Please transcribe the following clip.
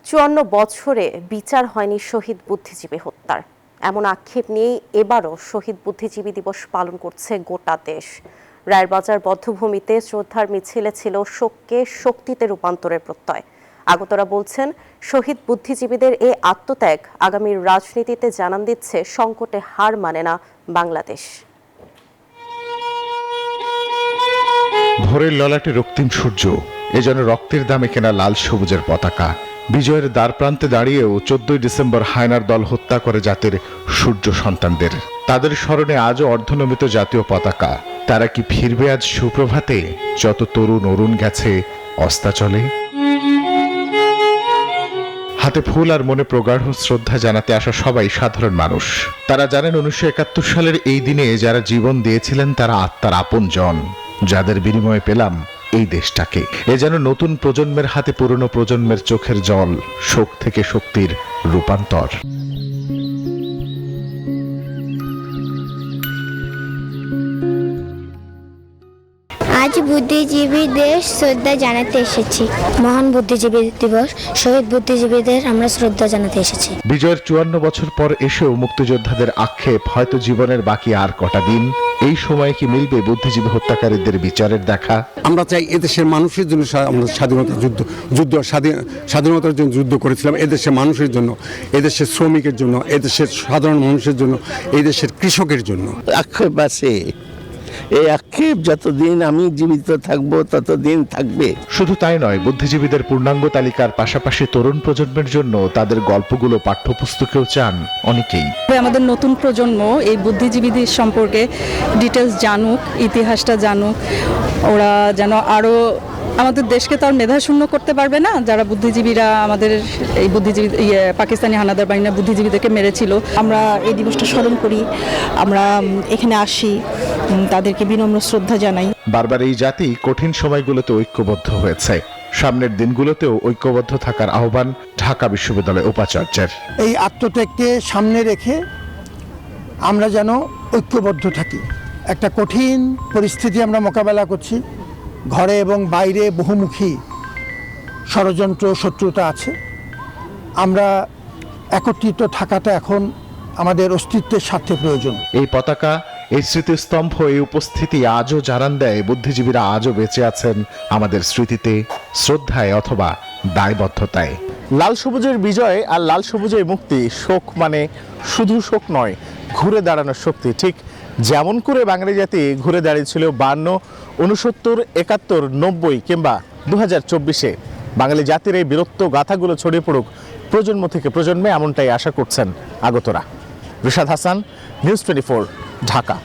54 বছরে বিচার হয়নি শহীদ বুদ্ধিজীবী হত্যার এমন আক্ষেপ নিয়েই এবারও শহীদ বুদ্ধিজীবী দিবস পালন করছে গোটা দেশ। রায়েরবাজার বধ্যভূমিতে শ্রদ্ধার মিছিলে ছিল শোককে শক্তিতে রূপান্তরের প্রত্যয়। আগতরা বলছেন, শহীদ বুদ্ধিজীবীদের এই আত্মত্যাগ আগামীর রাজনীতিতে জানান দিচ্ছে সংকটে হার মানে না বাংলাদেশ। ভোরের ললাটে রক্তিম সূর্য, এজন্য রক্তের দামে কেনা লাল সবুজের পতাকা। বিজয়ের দ্বার প্রান্তে দাঁড়িয়েও 14 ডিসেম্বর হায়নার দল হত্যা করে জাতির সূর্য সন্তানদের। তাদের স্মরণে আজও অর্ধনমিত জাতীয় পতাকা। তারা কি ফিরবে আজ সুপ্রভাতে, যত তরুণ অরুণ গেছে অস্তাচলে? হাতে ফুল আর মনে প্রগাঢ় শ্রদ্ধা জানাতে আসা সবাই সাধারণ মানুষ। তারা জানেন 1971 সালের এই দিনে যারা জীবন দিয়েছিলেন তারা আত্মার আপনজন, যাদের বিনিময়ে পেলাম এই দেশটাকে। এ যেন নতুন প্রজন্মের হাতে পুরনো প্রজন্মের চোখের জল, শোক থেকে শক্তির রূপান্তর। আজ বুদ্ধিজীবীদের শ্রদ্ধা জানাতে এসেছি। মহান বুদ্ধিজীবী দিবস, শহীদ বুদ্ধিজীবীদের আমরা শ্রদ্ধা জানাতে এসেছি। বিজয়ের 54 বছর পর এসেও মুক্তিযোদ্ধাদের আক্ষেপ, হয়তো জীবনের বাকি আর কটা দিন। এই সময়ে কি মিলবে বুদ্ধিজীবী হত্যাকারীদের বিচারের দেখা? আমরা চাই এদেশের মানুষের জন্য আমরা স্বাধীনতার জন্য যুদ্ধ করেছিলাম, এদেশের মানুষের জন্য, এদেশের শ্রমিকের জন্য, এদেশের সাধারণ মানুষের জন্য, এই দেশের কৃষকের জন্য। আক্ষেপ আছে, এই আক্ষেপ যতদিন আমি জীবিত থাকব ততদিন থাকবে। শুধু তাই নয়, বুদ্ধিজীবীদের পূর্ণাঙ্গ তালিকার পাশাপাশি তরুণ প্রজন্মের জন্য তাদের গল্পগুলো পাঠ্যপুস্তকেও চান অনেকেই। আমাদের নতুন প্রজন্ম এই বুদ্ধিজীবীদের সম্পর্কে ডিটেলস জানুক, ইতিহাসটা জানুক। ওরা যেন আরো আমাদের দেশকে তো আর মেধাশূন্য করতে পারবে না। যারা বুদ্ধিজীবীরা আমাদের এই বুদ্ধিজীবী পাকিস্তানি হানাদার বাহিনী বুদ্ধিজীবীদেরকে মেরেছিল। আমরা এই দিবসটা স্মরণ করি, আমরা এখানে আসি, তাদেরকে বিনম্র শ্রদ্ধা জানাই। বারবার এই জাতি কঠিন সময়গুলোতে ঐক্যবদ্ধ হয়েছে। সামনের দিনগুলোতেও ঐক্যবদ্ধ থাকার আহ্বান ঢাকা বিশ্ববিদ্যালয় উপাচার্যের। এই আত্মত্যাগকে সামনে রেখে আমরা যেন ঐক্যবদ্ধ থাকি। একটা কঠিন পরিস্থিতি আমরা মোকাবেলা করছি। ঘরে এবং বাইরে বহুমুখী ষড়যন্ত্র, শত্রুতা আছে। আমরা একত্রিত থাকাটা এখন আমাদের অস্তিত্বের স্বার্থে প্রয়োজন। এই পতাকা, এই স্মৃতিস্তম্ভ, এই উপস্থিতি আজও জানান দেয় বুদ্ধিজীবীরা আজও বেঁচে আছেন আমাদের স্মৃতিতে, শ্রদ্ধায় অথবা দায়বদ্ধতায়। লাল সবুজের বিজয় আর লাল সবুজের মুক্তি। শোক মানে শুধু শোক নয়, ঘুরে দাঁড়ানোর শক্তি। ঠিক যেমন করে বাঙালি জাতি ঘুরে দাঁড়িয়েছিল 52, 69, 71, 90 কিংবা 2024-এ, বাঙালি জাতির এই বীরত্ব গাথাগুলো ছড়িয়ে পড়ুক প্রজন্ম থেকে প্রজন্মে, এমনটাই আশা করছেন আগতরা। রিশাদ হাসান, নিউজ 24, ঢাকা।